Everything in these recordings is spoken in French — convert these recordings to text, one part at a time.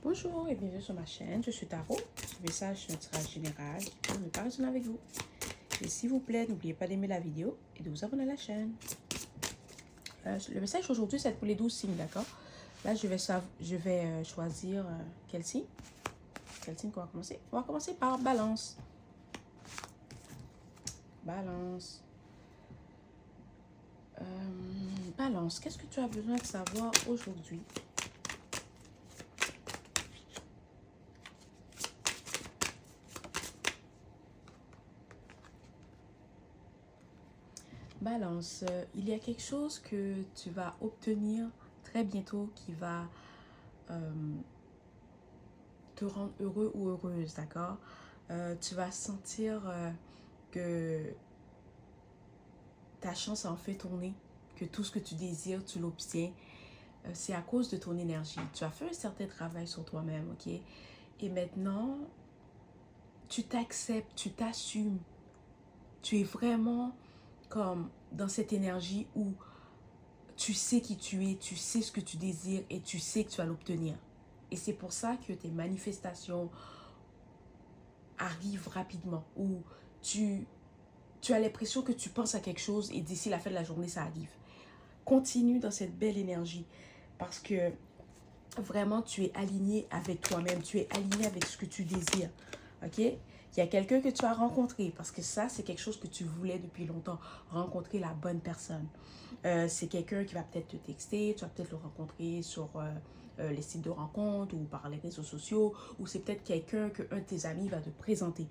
Bonjour et bienvenue sur ma chaîne, je suis Tarot. Ce message est un tirage général pour ne pas résonner avec vous. Et s'il vous plaît, n'oubliez pas d'aimer la vidéo et de vous abonner à la chaîne. Le message aujourd'hui, c'est pour les 12 signes, d'accord? Là, je vais choisir quel signe? Quel signe qu'on va commencer? On va commencer par Balance. Balance. Balance, qu'est-ce que tu as besoin de savoir aujourd'hui? Balance, il y a quelque chose que tu vas obtenir très bientôt qui va te rendre heureux ou heureuse, d'accord? Tu vas sentir que ta chance en fait tourner, que tout ce que tu désires, tu l'obtiens. C'est à cause de ton énergie. Tu as fait un certain travail sur toi-même, ok? Et maintenant, tu t'acceptes, tu t'assumes. Tu es vraiment comme dans cette énergie où tu sais qui tu es, tu sais ce que tu désires et tu sais que tu vas l'obtenir. Et c'est pour ça que tes manifestations arrivent rapidement. Ou tu as l'impression que tu penses à quelque chose et d'ici la fin de la journée, ça arrive. Continue dans cette belle énergie parce que vraiment, tu es aligné avec toi-même. Tu es aligné avec ce que tu désires. Ok? Il y a quelqu'un que tu as rencontré parce que ça, c'est quelque chose que tu voulais depuis longtemps. Rencontrer la bonne personne. C'est quelqu'un qui va peut-être te texter. Tu vas peut-être le rencontrer sur les sites de rencontres ou par les réseaux sociaux. Ou c'est peut-être quelqu'un qu'un de tes amis va te présenter.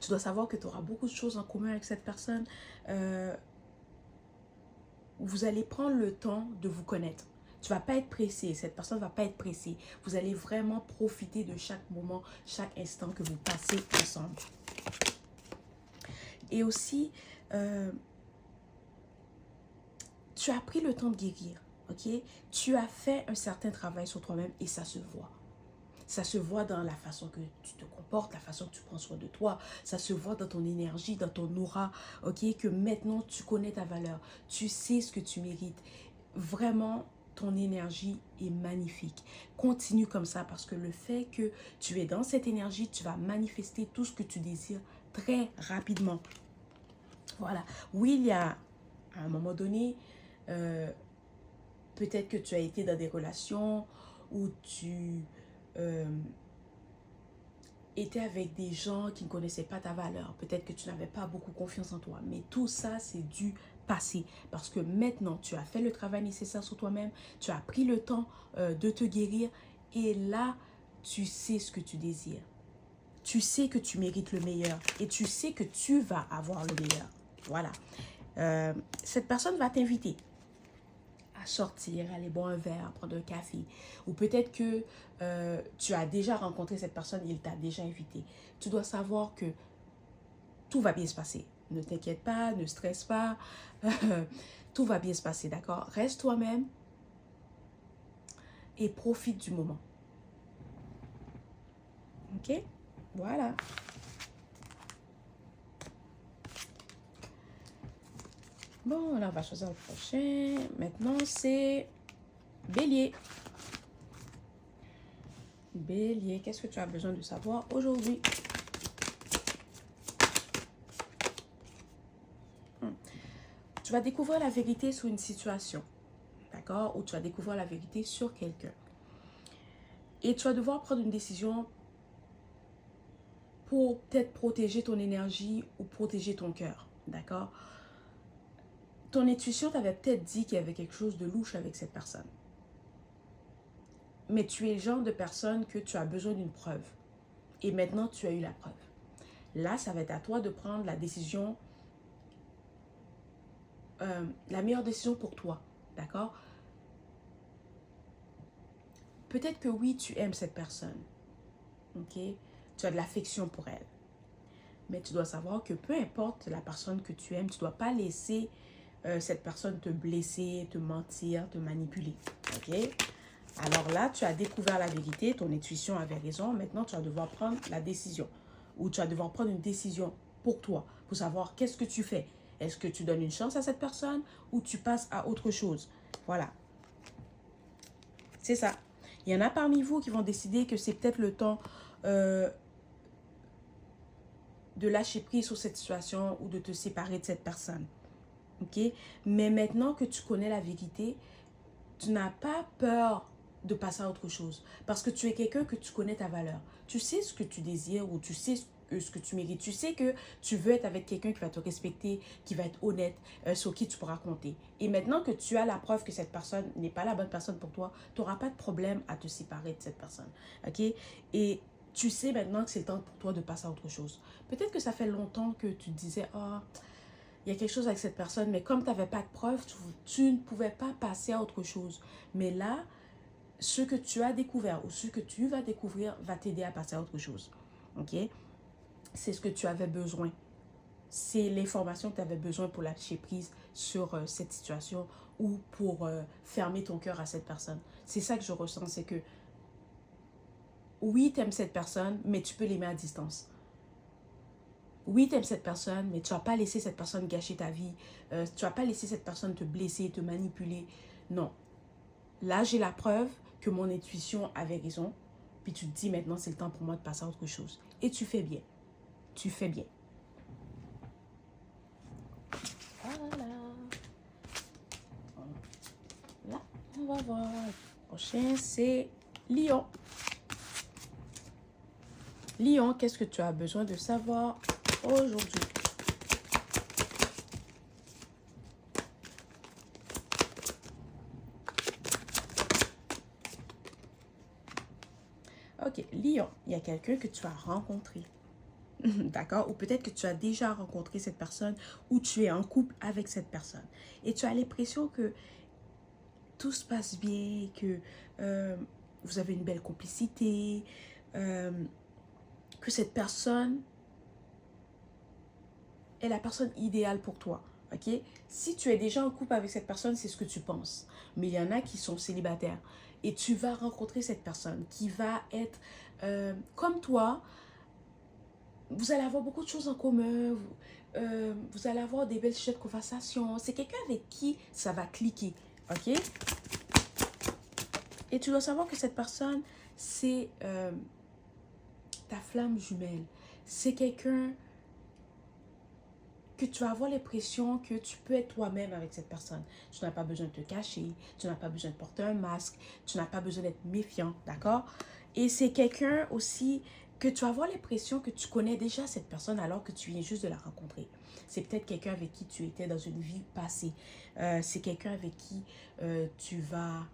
Tu dois savoir que tu auras beaucoup de choses en commun avec cette personne. Vous allez prendre le temps de vous connaître. Tu ne vas pas être pressé, cette personne ne va pas être pressée. Vous allez vraiment profiter de chaque moment, chaque instant que vous passez ensemble. Et aussi, tu as pris le temps de guérir, ok? Tu as fait un certain travail sur toi-même et ça se voit. Ça se voit dans la façon que tu te comportes, la façon que tu prends soin de toi. Ça se voit dans ton énergie, dans ton aura, ok? Que maintenant, tu connais ta valeur. Tu sais ce que tu mérites. Vraiment, ton énergie est magnifique. Continue comme ça parce que le fait que tu es dans cette énergie, tu vas manifester tout ce que tu désires très rapidement. Voilà. Oui, il y a à un moment donné, peut-être que tu as été dans des relations où tu étais avec des gens qui ne connaissaient pas ta valeur. Peut-être que tu n'avais pas beaucoup confiance en toi. Mais tout ça, c'est du passé. Parce que maintenant, tu as fait le travail nécessaire sur toi-même. Tu as pris le temps de te guérir. Et là, tu sais ce que tu désires. Tu sais que tu mérites le meilleur. Et tu sais que tu vas avoir le meilleur. Voilà. Cette personne va t'inviter à sortir, aller boire un verre, prendre un café. Ou peut-être que tu as déjà rencontré cette personne, il t'a déjà invité. Tu dois savoir que tout va bien se passer. Ne t'inquiète pas, ne stresse pas. Tout va bien se passer, d'accord? Reste toi-même et profite du moment. Ok? Voilà. Bon, là, on va choisir le prochain. Maintenant, c'est Bélier. Bélier, qu'est-ce que tu as besoin de savoir aujourd'hui? Tu vas découvrir la vérité sur une situation, d'accord? Ou tu vas découvrir la vérité sur quelqu'un. Et tu vas devoir prendre une décision pour peut-être protéger ton énergie ou protéger ton cœur, d'accord? Ton intuition t'avait peut-être dit qu'il y avait quelque chose de louche avec cette personne. Mais tu es le genre de personne que tu as besoin d'une preuve. Et maintenant, tu as eu la preuve. Là, ça va être à toi de prendre la décision, la meilleure décision pour toi, d'accord? Peut-être que oui, tu aimes cette personne, ok? Tu as de l'affection pour elle. Mais tu dois savoir que peu importe la personne que tu aimes, tu ne dois pas laisser cette personne te blesser, te mentir, te manipuler, ok? Alors là, tu as découvert la vérité, ton intuition avait raison. Maintenant, tu vas devoir prendre la décision. Ou tu vas devoir prendre une décision pour toi, pour savoir qu'est-ce que tu fais. Est-ce que tu donnes une chance à cette personne ou tu passes à autre chose? Voilà. C'est ça. Il y en a parmi vous qui vont décider que c'est peut-être le temps de lâcher prise sur cette situation ou de te séparer de cette personne. Ok? Mais maintenant que tu connais la vérité, tu n'as pas peur de passer à autre chose. Parce que tu es quelqu'un que tu connais ta valeur. Tu sais ce que tu désires ou tu sais ce que tu mérites. Tu sais que tu veux être avec quelqu'un qui va te respecter, qui va être honnête, sur qui tu pourras compter. Et maintenant que tu as la preuve que cette personne n'est pas la bonne personne pour toi, tu n'auras pas de problème à te séparer de cette personne. Ok? Et tu sais maintenant que c'est le temps pour toi de passer à autre chose. Peut-être que ça fait longtemps que tu te disais, oh, il y a quelque chose avec cette personne, mais comme tu n'avais pas de preuve, tu ne pouvais pas passer à autre chose. Mais là, ce que tu as découvert ou ce que tu vas découvrir va t'aider à passer à autre chose. Ok? C'est ce que tu avais besoin. C'est l'information que tu avais besoin pour lâcher prise sur cette situation ou pour fermer ton cœur à cette personne. C'est ça que je ressens, c'est que oui, tu aimes cette personne, mais tu peux l'aimer à distance. Oui, tu aimes cette personne, mais tu vas pas laisser cette personne gâcher ta vie. Tu vas pas laisser cette personne te blesser, te manipuler. Non. Là, j'ai la preuve que mon intuition avait raison. Puis tu te dis maintenant, c'est le temps pour moi de passer à autre chose. Et tu fais bien. Tu fais bien. Voilà. Là, on va voir. Le prochain, c'est Lion. Lion, qu'est-ce que tu as besoin de savoir aujourd'hui? Ok, Lion, il y a quelqu'un que tu as rencontré. D'accord? Ou peut-être que tu as déjà rencontré cette personne ou tu es en couple avec cette personne. Et tu as l'impression que tout se passe bien, que vous avez une belle complicité, que cette personne est la personne idéale pour toi. Ok? Si tu es déjà en couple avec cette personne, c'est ce que tu penses. Mais il y en a qui sont célibataires. Et tu vas rencontrer cette personne qui va être comme toi. Vous allez avoir beaucoup de choses en commun. Vous allez avoir des belles sujets de conversation. C'est quelqu'un avec qui ça va cliquer. Ok? Et tu dois savoir que cette personne, c'est ta flamme jumelle. C'est quelqu'un que tu vas avoir l'impression que tu peux être toi-même avec cette personne. Tu n'as pas besoin de te cacher, tu n'as pas besoin de porter un masque, tu n'as pas besoin d'être méfiant, d'accord? Et c'est quelqu'un aussi que tu vas avoir l'impression que tu connais déjà cette personne alors que tu viens juste de la rencontrer. C'est peut-être quelqu'un avec qui tu étais dans une vie passée. C'est quelqu'un avec qui tu vas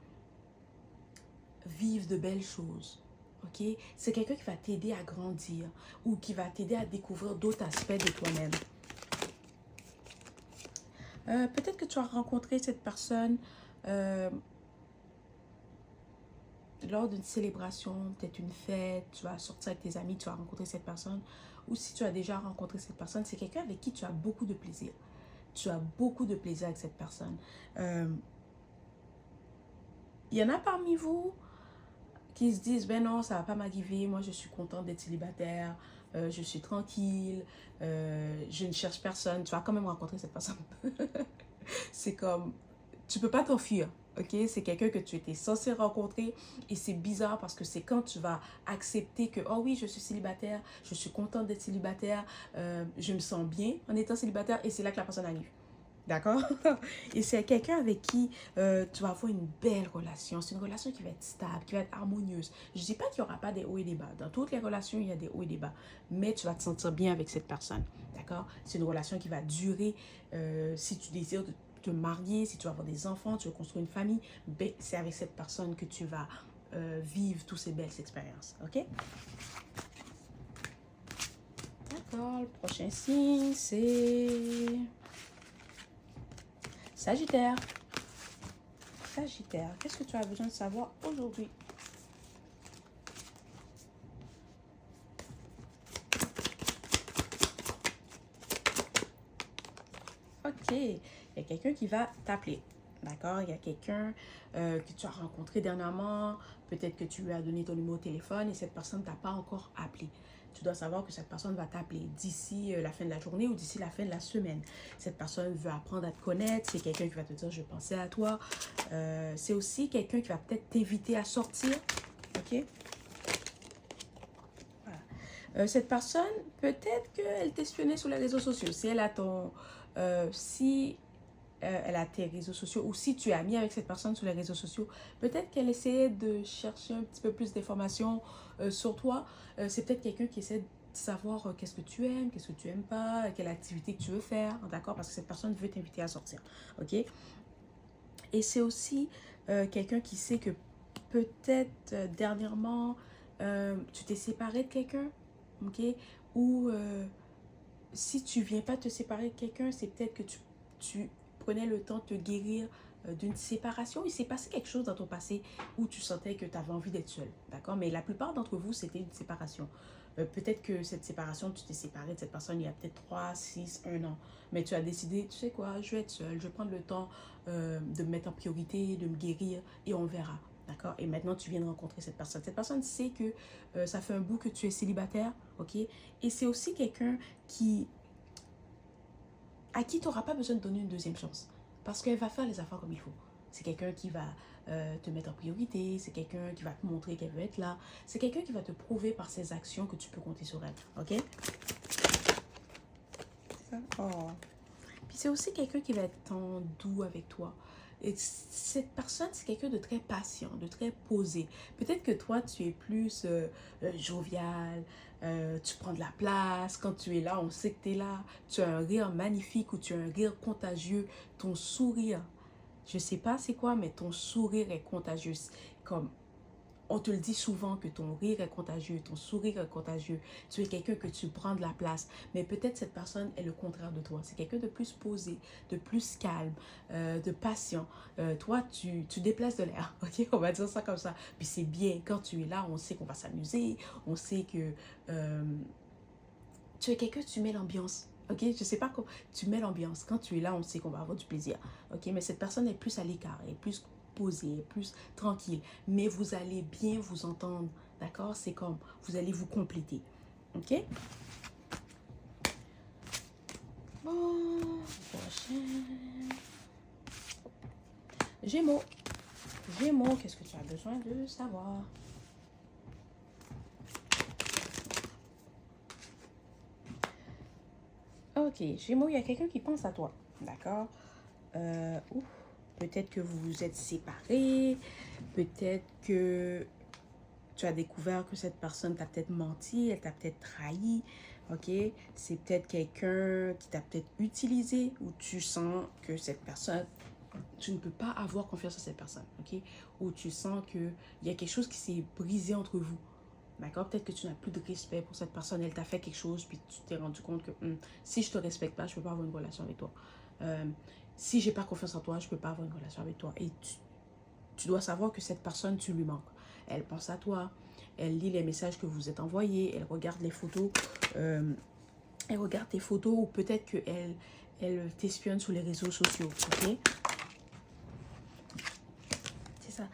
vivre de belles choses. Ok? C'est quelqu'un qui va t'aider à grandir ou qui va t'aider à découvrir d'autres aspects de toi-même. Peut-être que tu as rencontré cette personne lors d'une célébration, peut-être une fête, tu vas sortir avec tes amis, tu vas rencontrer cette personne. Ou si tu as déjà rencontré cette personne, c'est quelqu'un avec qui tu as beaucoup de plaisir. Tu as beaucoup de plaisir avec cette personne. Il y en a parmi vous qui se disent, ben non, ça va pas m'arriver, moi je suis contente d'être célibataire, je suis tranquille, je ne cherche personne. Tu vas quand même rencontrer cette personne. C'est comme, tu peux pas t'enfuir, ok? C'est quelqu'un que tu étais censé rencontrer et c'est bizarre parce que c'est quand tu vas accepter que, oh oui, je suis célibataire, je suis contente d'être célibataire, je me sens bien en étant célibataire et c'est là que la personne arrive. D'accord? Et c'est quelqu'un avec qui tu vas avoir une belle relation. C'est une relation qui va être stable, qui va être harmonieuse. Je ne dis pas qu'il n'y aura pas des hauts et des bas. Dans toutes les relations, il y a des hauts et des bas. Mais tu vas te sentir bien avec cette personne. D'accord? C'est une relation qui va durer. Si tu désires te marier, si tu veux avoir des enfants, tu veux construire une famille, ben, c'est avec cette personne que tu vas vivre toutes ces belles expériences. OK? D'accord. Le prochain signe, c'est Sagittaire. Sagittaire, qu'est-ce que tu as besoin de savoir aujourd'hui? Ok, il y a quelqu'un qui va t'appeler. D'accord? Il y a quelqu'un que tu as rencontré dernièrement. Peut-être que tu lui as donné ton numéro de téléphone et cette personne ne t'a pas encore appelé. Tu dois savoir que cette personne va t'appeler d'ici la fin de la journée ou d'ici la fin de la semaine. Cette personne veut apprendre à te connaître. C'est quelqu'un qui va te dire, je pensais à toi. C'est aussi quelqu'un qui va peut-être t'inviter à sortir. ok? Voilà. Cette personne, peut-être qu'elle t'espionnait sur les réseaux sociaux. Si elle a ton... si elle a tes réseaux sociaux ou si tu es ami avec cette personne sur les réseaux sociaux, peut-être qu'elle essayait de chercher un petit peu plus d'informations sur toi. C'est peut-être quelqu'un qui essaie de savoir qu'est-ce que tu aimes, qu'est-ce que tu aimes pas, quelle activité que tu veux faire, d'accord? Parce que cette personne veut t'inviter à sortir, ok? Et c'est aussi quelqu'un qui sait que peut-être dernièrement, tu t'es séparé de quelqu'un, ok? Ou si tu viens pas te séparer de quelqu'un, c'est peut-être que tu prenais le temps de te guérir d'une séparation. Il s'est passé quelque chose dans ton passé où tu sentais que tu avais envie d'être seul, d'accord? Mais la plupart d'entre vous, c'était une séparation. Peut-être que cette séparation, tu t'es séparé de cette personne il y a peut-être 3, 6, 1 an. Mais tu as décidé, tu sais quoi, je vais être seule, je vais prendre le temps de me mettre en priorité, de me guérir et on verra. D'accord? Et maintenant, tu viens de rencontrer cette personne. Cette personne sait que ça fait un bout que tu es célibataire, ok? Et c'est aussi quelqu'un à qui tu n'auras pas besoin de donner une deuxième chance. Parce qu'elle va faire les affaires comme il faut. C'est quelqu'un qui va te mettre en priorité. C'est quelqu'un qui va te montrer qu'elle veut être là. C'est quelqu'un qui va te prouver par ses actions que tu peux compter sur elle. Ok? C'est ça? Oh. Puis c'est aussi quelqu'un qui va être en doux avec toi. Et cette personne, c'est quelqu'un de très patient, de très posé. Peut-être que toi, tu es plus jovial, tu prends de la place. Quand tu es là, on sait que tu es là. Tu as un rire magnifique ou tu as un rire contagieux. Ton sourire, je sais pas c'est quoi, mais ton sourire est contagieux. Comme on te le dit souvent que ton rire est contagieux, ton sourire est contagieux. Tu es quelqu'un que tu prends de la place. Mais peut-être cette personne est le contraire de toi. C'est quelqu'un de plus posé, de plus calme, de patient. Toi, tu déplaces de l'air. Ok, on va dire ça comme ça. Puis c'est bien. Quand tu es là, on sait qu'on va s'amuser. On sait que tu es quelqu'un, tu mets l'ambiance. Ok, je sais pas comment tu mets l'ambiance. Quand tu es là, on sait qu'on va avoir du plaisir. Ok, mais cette personne est plus à l'écart, est plus posée, est plus tranquille. Mais vous allez bien vous entendre. D'accord? C'est comme vous allez vous compléter. Ok? Bon, prochain. Gémeaux. Gémeaux, qu'est-ce que tu as besoin de savoir? Ok, Gémeaux, il y a quelqu'un qui pense à toi. D'accord? Peut-être que vous vous êtes séparés. Peut-être que tu as découvert que cette personne t'a peut-être menti, elle t'a peut-être trahi, ok? C'est peut-être quelqu'un qui t'a peut-être utilisé ou tu sens que cette personne, tu ne peux pas avoir confiance en cette personne, ok? Ou tu sens qu'il y a quelque chose qui s'est brisé entre vous, d'accord? Peut-être que tu n'as plus de respect pour cette personne, elle t'a fait quelque chose, puis tu t'es rendu compte que si je te respecte pas, je ne peux pas avoir une relation avec toi. Si j'ai pas confiance en toi, je ne peux pas avoir une relation avec toi. Et tu dois savoir que cette personne, tu lui manques. Elle pense à toi, elle lit les messages que vous êtes envoyés, elle regarde les photos, elle regarde tes photos ou peut-être qu'elle t'espionne sur les réseaux sociaux, ok? C'est ça.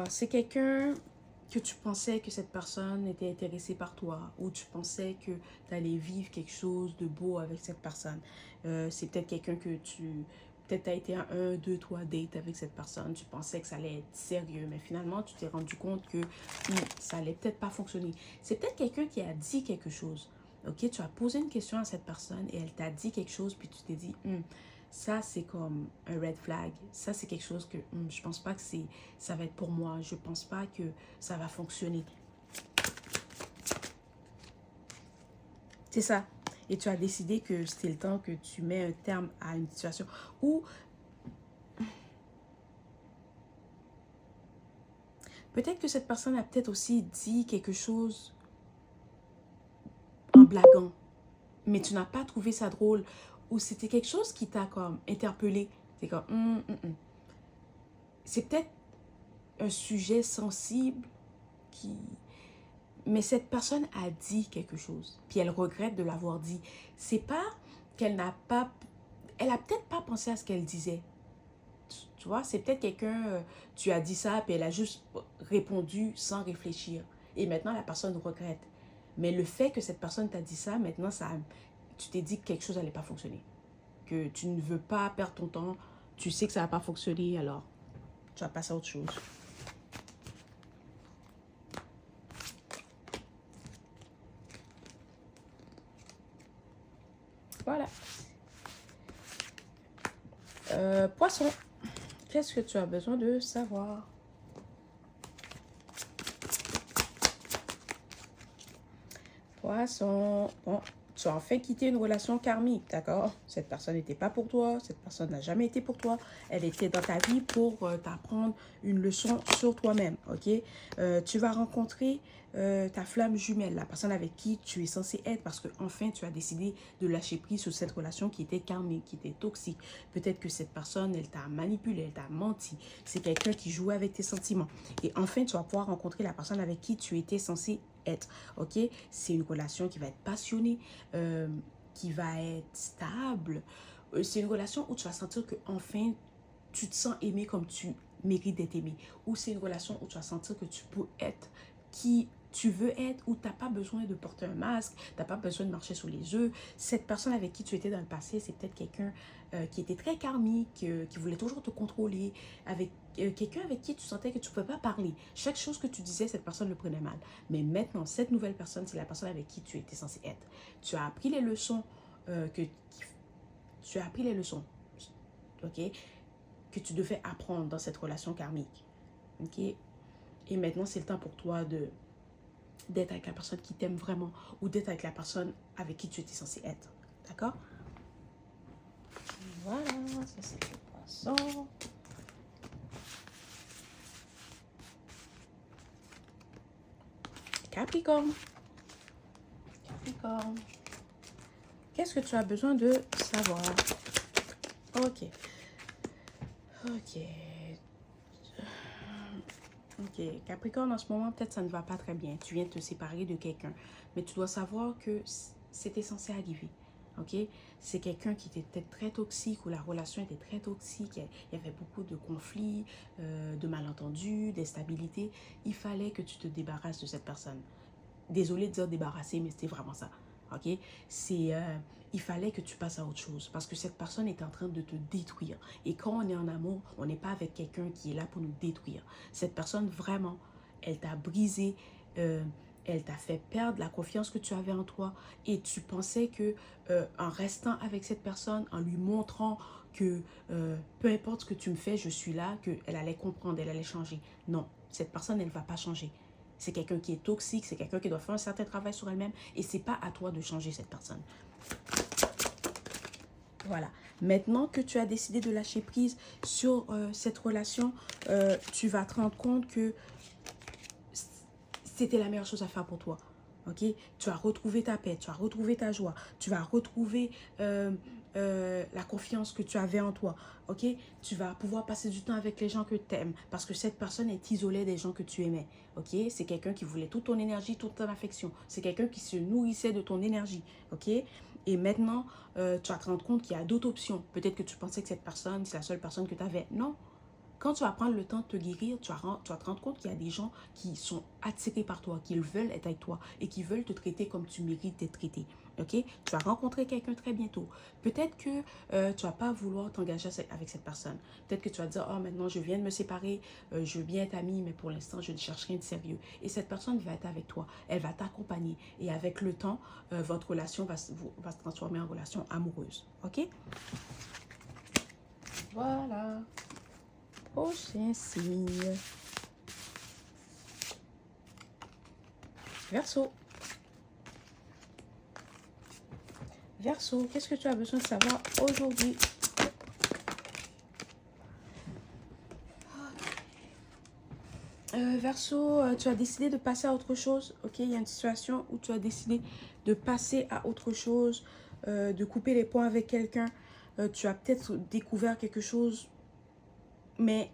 C'est quelqu'un que tu pensais que cette personne était intéressée par toi ou tu pensais que tu allais vivre quelque chose de beau avec cette personne. C'est peut-être quelqu'un que peut-être tu as été à 1, 2, 3 dates avec cette personne. Tu pensais que ça allait être sérieux, mais finalement, tu t'es rendu compte que ça allait peut-être pas fonctionner. C'est peut-être quelqu'un qui a dit quelque chose. Ok, tu as posé une question à cette personne et elle t'a dit quelque chose, puis tu t'es dit, ça, c'est comme un red flag. Ça, c'est quelque chose que je pense pas que ça va être pour moi. Je pense pas que ça va fonctionner. C'est ça. Et tu as décidé que c'était le temps que tu mets un terme à une situation. Ou peut-être que cette personne a peut-être aussi dit quelque chose en blaguant. Mais tu n'as pas trouvé ça drôle. Ou c'était quelque chose qui t'a comme interpellé. C'est comme, c'est peut-être un sujet sensible qui... Mais cette personne a dit quelque chose. Puis elle regrette de l'avoir dit. C'est pas qu'elle n'a pas... Elle a peut-être pas pensé à ce qu'elle disait. Tu vois, c'est peut-être quelqu'un... tu as dit ça, puis elle a juste répondu sans réfléchir. Et maintenant, la personne regrette. Mais le fait que cette personne t'a dit ça, maintenant, tu t'es dit que quelque chose n'allait pas fonctionner. Que tu ne veux pas perdre ton temps. Tu sais que ça va pas fonctionner, alors tu vas passer à autre chose. Voilà. Poisson, qu'est-ce que tu as besoin de savoir? Poisson, bon, tu as enfin quitté une relation karmique, d'accord? Cette personne n'était pas pour toi, cette personne n'a jamais été pour toi. Elle était dans ta vie pour t'apprendre une leçon sur toi-même, ok? Tu vas rencontrer ta flamme jumelle, la personne avec qui tu es censé être parce que enfin tu as décidé de lâcher prise sur cette relation qui était karmique, qui était toxique. Peut-être que cette personne, elle t'a manipulé, elle t'a menti. C'est quelqu'un qui jouait avec tes sentiments. Et enfin, tu vas pouvoir rencontrer la personne avec qui tu étais censé être, ok? C'est une relation qui va être passionnée, qui va être stable. C'est une relation où tu vas sentir que enfin tu te sens aimé comme tu mérites d'être aimé. Ou c'est une relation où tu vas sentir que tu peux être qui tu veux être, où tu n'as pas besoin de porter un masque, tu n'as pas besoin de marcher sur les œufs. Cette personne avec qui tu étais dans le passé, c'est peut-être quelqu'un qui était très karmique, qui voulait toujours te contrôler, avec quelqu'un avec qui tu sentais que tu ne pouvais pas parler. Chaque chose que tu disais, cette personne le prenait mal. Mais maintenant, cette nouvelle personne, c'est la personne avec qui tu étais censé être. Tu as appris les leçons tu as appris les leçons, ok, que tu devais apprendre dans cette relation karmique, ok. Et maintenant, c'est le temps pour toi d'être avec la personne qui t'aime vraiment ou d'être avec la personne avec qui tu étais censé être, d'accord? Voilà, ça c'est le poisson. Capricorne. Capricorne. Qu'est-ce que tu as besoin de savoir? Ok. Ok. Ok. Capricorne, en ce moment, peut-être ça ne va pas très bien. Tu viens de te séparer de quelqu'un. Mais tu dois savoir que c'était censé arriver. Ok? C'est quelqu'un qui était peut-être très toxique, ou la relation était très toxique. Il y avait beaucoup de conflits, de malentendus, d'instabilité. Il fallait que tu te débarrasses de cette personne. Désolée de dire débarrasser, mais c'était vraiment ça. Ok? Il fallait que tu passes à autre chose parce que cette personne est en train de te détruire. Et quand on est en amour, on n'est pas avec quelqu'un qui est là pour nous détruire. Cette personne, vraiment, elle t'a brisé, elle t'a fait perdre la confiance que tu avais en toi et tu pensais que en restant avec cette personne, en lui montrant que peu importe ce que tu me fais, je suis là, qu'elle allait comprendre, elle allait changer. Non, cette personne, elle ne va pas changer. C'est quelqu'un qui est toxique, c'est quelqu'un qui doit faire un certain travail sur elle-même et c'est pas à toi de changer cette personne. Voilà. Maintenant que tu as décidé de lâcher prise sur cette relation, tu vas te rendre compte que c'était la meilleure chose à faire pour toi. Ok? Tu as retrouvé ta paix, tu as retrouvé ta joie, tu vas retrouver la confiance que tu avais en toi. Ok? Tu vas pouvoir passer du temps avec les gens que tu aimes parce que cette personne est isolée des gens que tu aimais. Ok? C'est quelqu'un qui voulait toute ton énergie, toute ton affection. C'est quelqu'un qui se nourrissait de ton énergie. Ok? Et maintenant, tu vas te rendre compte qu'il y a d'autres options. Peut-être que tu pensais que cette personne, c'est la seule personne que tu avais. Non. Quand tu vas prendre le temps de te guérir, tu vas te rendre compte qu'il y a des gens qui sont attirés par toi, qui veulent être avec toi et qui veulent te traiter comme tu mérites d'être traité. Ok? Tu vas rencontrer quelqu'un très bientôt. Peut-être que tu vas pas vouloir t'engager avec cette personne. Peut-être que tu vas dire, oh maintenant je viens de me séparer, je veux bien être amie, mais pour l'instant je ne cherche rien de sérieux. Et cette personne va être avec toi, elle va t'accompagner. Et avec le temps, votre relation va se transformer en relation amoureuse. Ok? Voilà. Prochain signe. Verseau. Verseau, qu'est-ce que tu as besoin de savoir aujourd'hui? Verseau, tu as décidé de passer à autre chose. Ok, il y a une situation où tu as décidé de passer à autre chose, de couper les ponts avec quelqu'un. Tu as peut-être découvert quelque chose, mais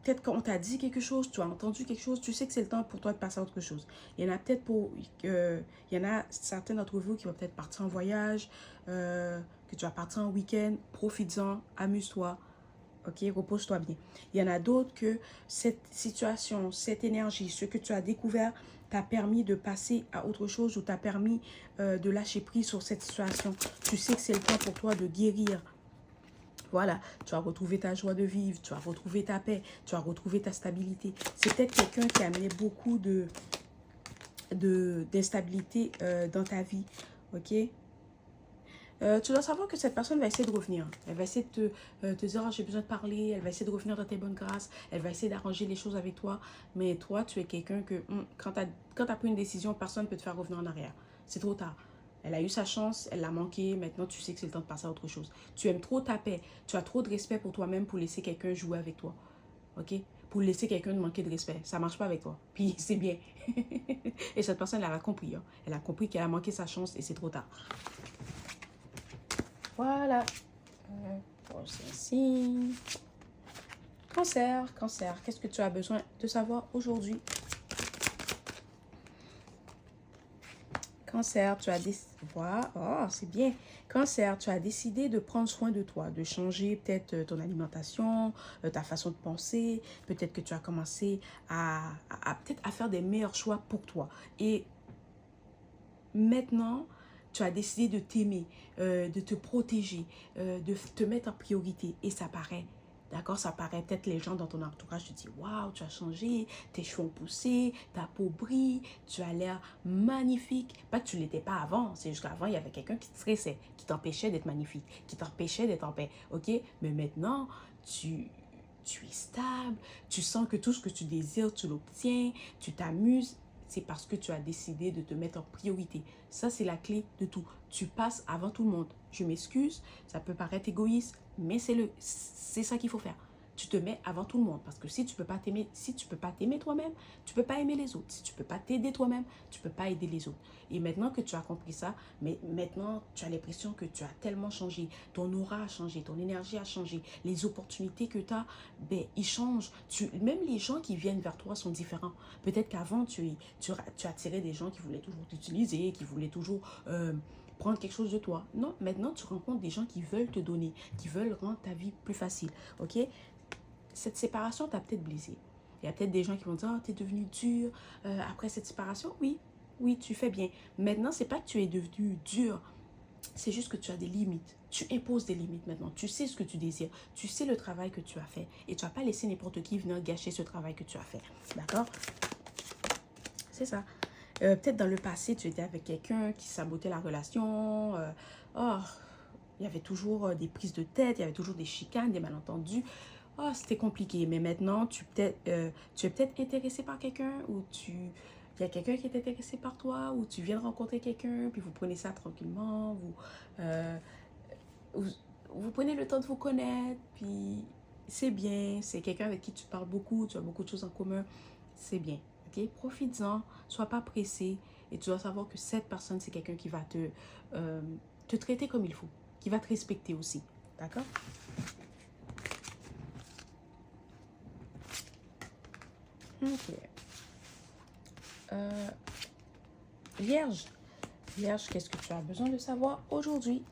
peut-être qu'on t'a dit quelque chose, tu as entendu quelque chose, tu sais que c'est le temps pour toi de passer à autre chose. Il y en a peut-être il y en a certains d'entre vous qui vont peut-être partir en voyage, que tu vas partir en week-end, profites-en, amuse-toi, ok, repose-toi bien. Il y en a d'autres que cette situation, cette énergie, ce que tu as découvert t'a permis de passer à autre chose ou t'a permis de lâcher prise sur cette situation. Tu sais que c'est le temps pour toi de guérir. Voilà, tu as retrouvé ta joie de vivre, tu as retrouvé ta paix, tu as retrouvé ta stabilité. C'est peut-être quelqu'un qui a amené beaucoup d'instabilité dans ta vie, ok? Tu dois savoir que cette personne va essayer de revenir. Elle va essayer de te dire, oh, j'ai besoin de parler. Elle va essayer de revenir dans tes bonnes grâces. Elle va essayer d'arranger les choses avec toi. Mais toi, tu es quelqu'un que, quand tu as pris une décision, personne ne peut te faire revenir en arrière. C'est trop tard. Elle a eu sa chance, elle l'a manqué. Maintenant, tu sais que c'est le temps de passer à autre chose. Tu aimes trop ta paix. Tu as trop de respect pour toi-même pour laisser quelqu'un jouer avec toi. OK? Pour laisser quelqu'un de manquer de respect. Ça ne marche pas avec toi. Puis c'est bien. Et cette personne, elle a compris. Hein. Elle a compris qu'elle a manqué sa chance et c'est trop tard. Voilà. Prochain signe. Cancer, cancer. Qu'est-ce que tu as besoin de savoir aujourd'hui? Cancer, tu as décidé... Voilà. Oh, c'est bien. Cancer, tu as décidé de prendre soin de toi, de changer peut-être ton alimentation, ta façon de penser. Peut-être que tu as commencé peut-être à faire des meilleurs choix pour toi. Et maintenant, tu as décidé de t'aimer, de te protéger, de te mettre en priorité. Et ça paraît. D'accord, ça paraît peut-être les gens dans ton entourage te disent waouh, tu as changé, tes cheveux ont poussé, ta peau brille, tu as l'air magnifique. Pas que tu ne l'étais pas avant, c'est juste qu'avant il y avait quelqu'un qui te stressait, qui t'empêchait d'être magnifique, qui t'empêchait d'être en paix. Ok, mais maintenant tu es stable, tu sens que tout ce que tu désires, tu l'obtiens, tu t'amuses. C'est parce que tu as décidé de te mettre en priorité. Ça, c'est la clé de tout. Tu passes avant tout le monde. Je m'excuse, ça peut paraître égoïste, mais c'est ça qu'il faut faire. Tu te mets avant tout le monde. Parce que si tu ne peux pas t'aimer toi-même, tu ne peux pas aimer les autres. Si tu ne peux pas t'aider toi-même, tu ne peux pas aider les autres. Et maintenant que tu as compris ça, mais maintenant tu as l'impression que tu as tellement changé. Ton aura a changé, ton énergie a changé. Les opportunités que tu as, ben, ils changent. Même les gens qui viennent vers toi sont différents. Peut-être qu'avant, tu attirais des gens qui voulaient toujours t'utiliser, qui voulaient toujours... prendre quelque chose de toi. Non, maintenant, tu rencontres des gens qui veulent te donner, qui veulent rendre ta vie plus facile. OK? Cette séparation t'a peut-être blessé. Il y a peut-être des gens qui vont dire, oh, t'es devenu dur après cette séparation. Oui, oui, tu fais bien. Maintenant, c'est pas que tu es devenu dur. C'est juste que tu as des limites. Tu imposes des limites maintenant. Tu sais ce que tu désires. Tu sais le travail que tu as fait. Et tu n'as pas laissé n'importe qui venir gâcher ce travail que tu as fait. D'accord? C'est ça. Peut-être dans le passé, tu étais avec quelqu'un qui sabotait la relation. Oh, il y avait toujours des prises de tête, il y avait toujours des chicanes, des malentendus. Oh, c'était compliqué. Mais maintenant, tu es peut-être intéressé par quelqu'un ou il y a quelqu'un qui est intéressé par toi ou tu viens de rencontrer quelqu'un, puis vous prenez ça tranquillement, euh, vous, vous prenez le temps de vous connaître, puis c'est bien, c'est quelqu'un avec qui tu parles beaucoup, tu as beaucoup de choses en commun, c'est bien. Ok, profites-en, sois pas pressé et tu dois savoir que cette personne, c'est quelqu'un qui va te traiter comme il faut, qui va te respecter aussi. D'accord? Ok. Vierge. Vierge, qu'est-ce que tu as besoin de savoir aujourd'hui?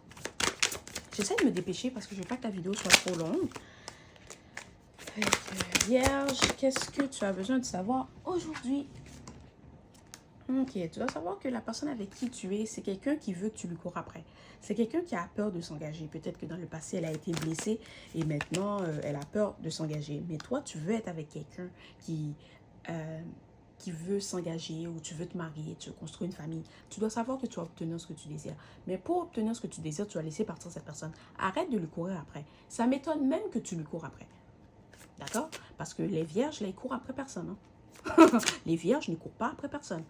J'essaie de me dépêcher parce que je veux pas que ta vidéo soit trop longue. Vierge, qu'est-ce que tu as besoin de savoir aujourd'hui? Ok, tu dois savoir que la personne avec qui tu es, c'est quelqu'un qui veut que tu lui cours après. C'est quelqu'un qui a peur de s'engager. Peut-être que dans le passé, elle a été blessée et maintenant, elle a peur de s'engager. Mais toi, tu veux être avec quelqu'un qui veut s'engager ou tu veux te marier, tu veux construire une famille. Tu dois savoir que tu vas obtenir ce que tu désires. Mais pour obtenir ce que tu désires, tu vas laisser partir cette personne. Arrête de lui courir après. Ça m'étonne même que tu lui cours après. D'accord? Parce que les vierges, là, ils courent après personne. Hein? Les vierges ne courent pas après personne.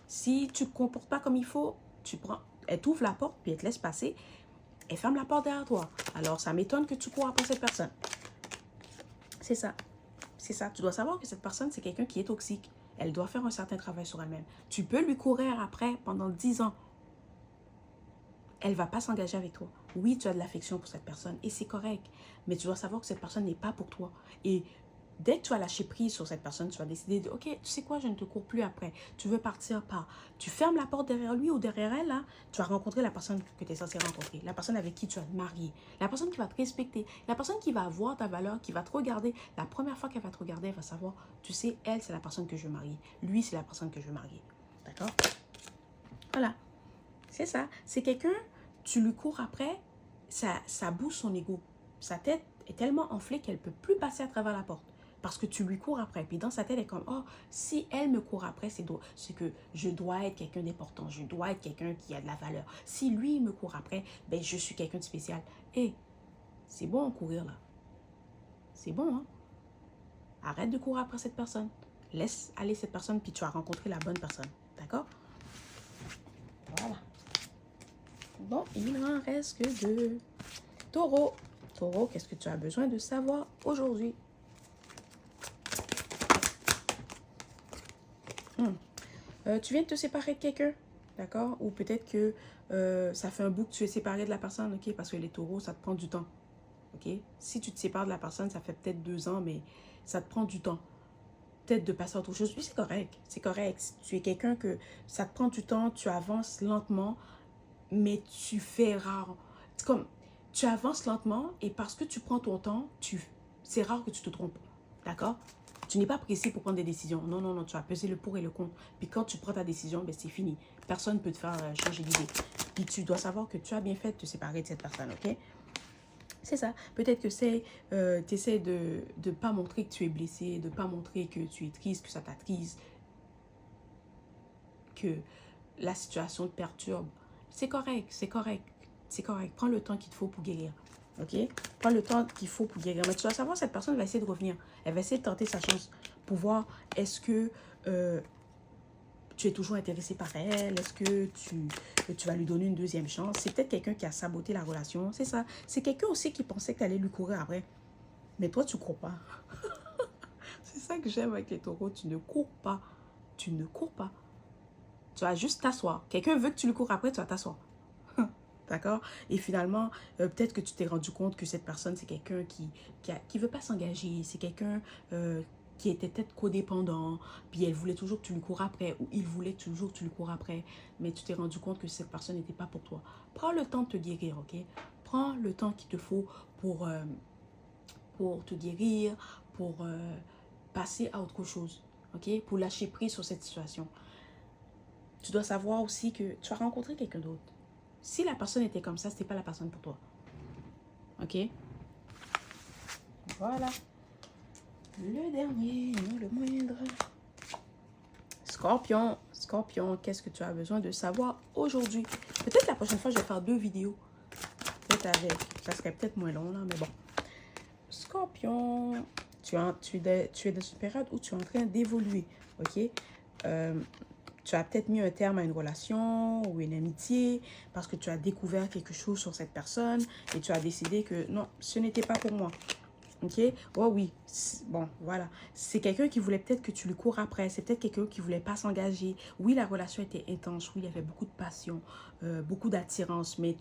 Si tu ne te comportes pas comme il faut, elle t'ouvre la porte, puis elle te laisse passer, elle ferme la porte derrière toi. Alors, ça m'étonne que tu cours après cette personne. C'est ça. C'est ça. Tu dois savoir que cette personne, c'est quelqu'un qui est toxique. Elle doit faire un certain travail sur elle-même. Tu peux lui courir après pendant 10 ans. Elle ne va pas s'engager avec toi. Oui, tu as de l'affection pour cette personne et c'est correct. Mais tu dois savoir que cette personne n'est pas pour toi. Et dès que tu as lâché prise sur cette personne, tu vas décider de, ok, tu sais quoi, je ne te cours plus après. Tu veux partir par, tu fermes la porte derrière lui ou derrière elle, là, tu vas rencontrer la personne que tu es censé rencontrer, la personne avec qui tu vas te marier, la personne qui va te respecter, la personne qui va voir ta valeur, qui va te regarder. La première fois qu'elle va te regarder, elle va savoir, tu sais, elle, c'est la personne que je veux marier. Lui, c'est la personne que je veux marier. D'accord? Voilà. C'est ça. C'est quelqu'un, tu lui cours après, ça bouge son ego. Sa tête est tellement enflée qu'elle ne peut plus passer à travers la porte. parce que tu lui cours après. Puis dans sa tête, elle est comme, oh, si elle me court après, c'est que je dois être quelqu'un d'important. Je dois être quelqu'un qui a de la valeur. Si lui, il me court après, ben, je suis quelqu'un de spécial. Et c'est bon en courir, là. C'est bon, hein? Arrête de courir après cette personne. Laisse aller cette personne, puis tu vas rencontrer la bonne personne. D'accord? Voilà. Bon, il n'en reste que deux. Taureau. Taureau, qu'est-ce que tu as besoin de savoir aujourd'hui? Tu viens de te séparer de quelqu'un, d'accord? Ou peut-être que ça fait un bout que tu es séparé de la personne, ok? Parce que les taureaux, ça te prend du temps, ok? Si tu te sépares de la personne, ça fait peut-être 2 ans, mais ça te prend du temps. Peut-être de passer à autre chose. Oui, c'est correct, c'est correct. Tu es quelqu'un que ça te prend du temps, tu avances lentement, mais tu fais rare. C'est comme, tu avances lentement et parce que tu prends ton temps, c'est rare que tu te trompes, d'accord? Tu n'es pas pressé pour prendre des décisions. Non, non, non, tu vas peser le pour et le contre. Puis quand tu prends ta décision, ben c'est fini. Personne ne peut te faire changer d'idée. Puis tu dois savoir que tu as bien fait de te séparer de cette personne, ok? C'est ça. Peut-être que tu essaies de ne pas montrer que tu es blessé, de ne pas montrer que tu es triste, que ça t'attriste, que la situation te perturbe. C'est correct, c'est correct, c'est correct. Prends le temps qu'il te faut pour guérir. Ok? Prends le temps qu'il faut pour guérir. Mais tu dois savoir, cette personne va essayer de revenir. Elle va essayer de tenter sa chance pour voir est-ce que tu es toujours intéressé par elle. Est-ce que tu vas lui donner une deuxième chance? C'est peut-être quelqu'un qui a saboté la relation. C'est ça. C'est quelqu'un aussi qui pensait que tu allais lui courir après. Mais toi, tu ne cours pas. C'est ça que j'aime avec les taureaux. Tu ne cours pas. Tu ne cours pas. Tu vas juste t'asseoir. Quelqu'un veut que tu lui cours après, tu vas t'asseoir. D'accord? Et finalement, peut-être que tu t'es rendu compte que cette personne, c'est quelqu'un qui veut pas s'engager. C'est quelqu'un qui était peut-être codépendant. Puis elle voulait toujours que tu lui cours après. Ou il voulait toujours que tu lui cours après. Mais tu t'es rendu compte que cette personne n'était pas pour toi. Prends le temps de te guérir, ok? Prends le temps qu'il te faut pour te guérir, pour passer à autre chose. Ok? Pour lâcher prise sur cette situation. Tu dois savoir aussi que tu as rencontré quelqu'un d'autre. Si la personne était comme ça, ce n'était pas la personne pour toi. Ok? Voilà. Le dernier, non le moindre. Scorpion. Scorpion, qu'est-ce que tu as besoin de savoir aujourd'hui? Peut-être la prochaine fois, je vais faire 2 vidéos. Peut-être avec. Ça serait peut-être moins long, là, mais bon. Scorpion. Tu es dans une période où tu es en train d'évoluer. Ok? Tu as peut-être mis un terme à une relation ou une amitié parce que tu as découvert quelque chose sur cette personne et tu as décidé que non, ce n'était pas pour moi. Ok? Oh oui, bon, voilà. C'est quelqu'un qui voulait peut-être que tu lui cours après. C'est peut-être quelqu'un qui voulait pas s'engager. Oui, la relation était intense. Oui, il y avait beaucoup de passion, beaucoup d'attirance. Mais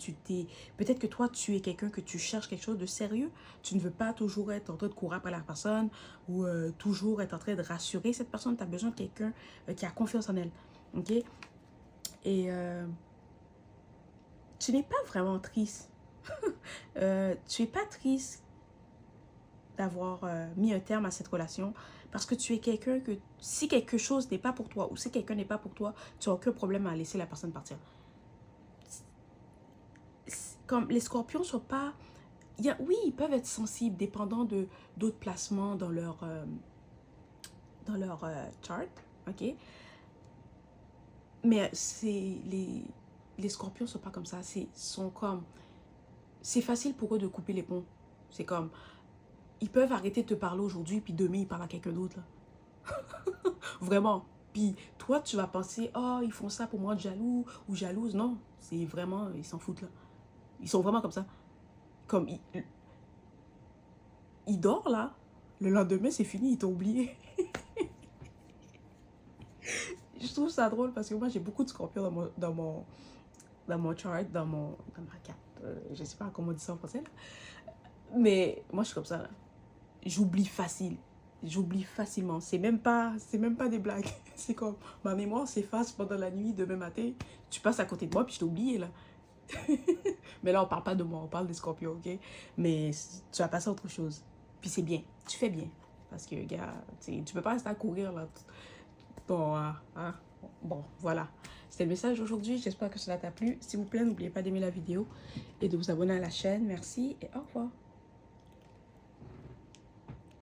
peut-être que toi, tu es quelqu'un que tu cherches quelque chose de sérieux. Tu ne veux pas toujours être en train de courir après la personne ou toujours être en train de rassurer cette personne. Tu as besoin de quelqu'un qui a confiance en elle. Ok? Et tu n'es pas vraiment triste. Tu n'es pas triste d'avoir mis un terme à cette relation parce que tu es quelqu'un que si quelque chose n'est pas pour toi ou si quelqu'un n'est pas pour toi, tu n'as aucun problème à laisser la personne partir. Comme les scorpions sont pas... oui, ils peuvent être sensibles dépendant de d'autres placements dans leur chart, ok? Mais les scorpions sont pas comme ça. C'est facile pour eux de couper les ponts. C'est comme... Ils peuvent arrêter de te parler aujourd'hui, puis demain, ils parlent à quelqu'un d'autre. Vraiment. Puis toi, tu vas penser, oh, ils font ça pour moi, jaloux ou jalouse. Non, c'est vraiment, ils s'en foutent là. Ils sont vraiment comme ça. Comme, ils dorment là. Le lendemain, c'est fini, ils t'ont oublié. Je trouve ça drôle parce que moi, j'ai beaucoup de scorpions dans mon chart, dans ma carte. Je sais pas comment on dit ça en français. Là. Mais moi, je suis comme ça. Là. J'oublie facile. J'oublie facilement. C'est même pas des blagues. C'est comme, ma mémoire s'efface pendant la nuit, demain matin. Tu passes à côté de moi, puis je t'ai oublié, là. Mais là, on parle pas de moi, on parle des scorpions, ok? Mais tu vas passer à autre chose. Puis c'est bien. Tu fais bien. Parce que, gars, tu peux pas rester à courir, là. Bon, bon, voilà. C'était le message d'aujourd'hui. J'espère que cela t'a plu. S'il vous plaît, n'oubliez pas d'aimer la vidéo et de vous abonner à la chaîne. Merci et au revoir.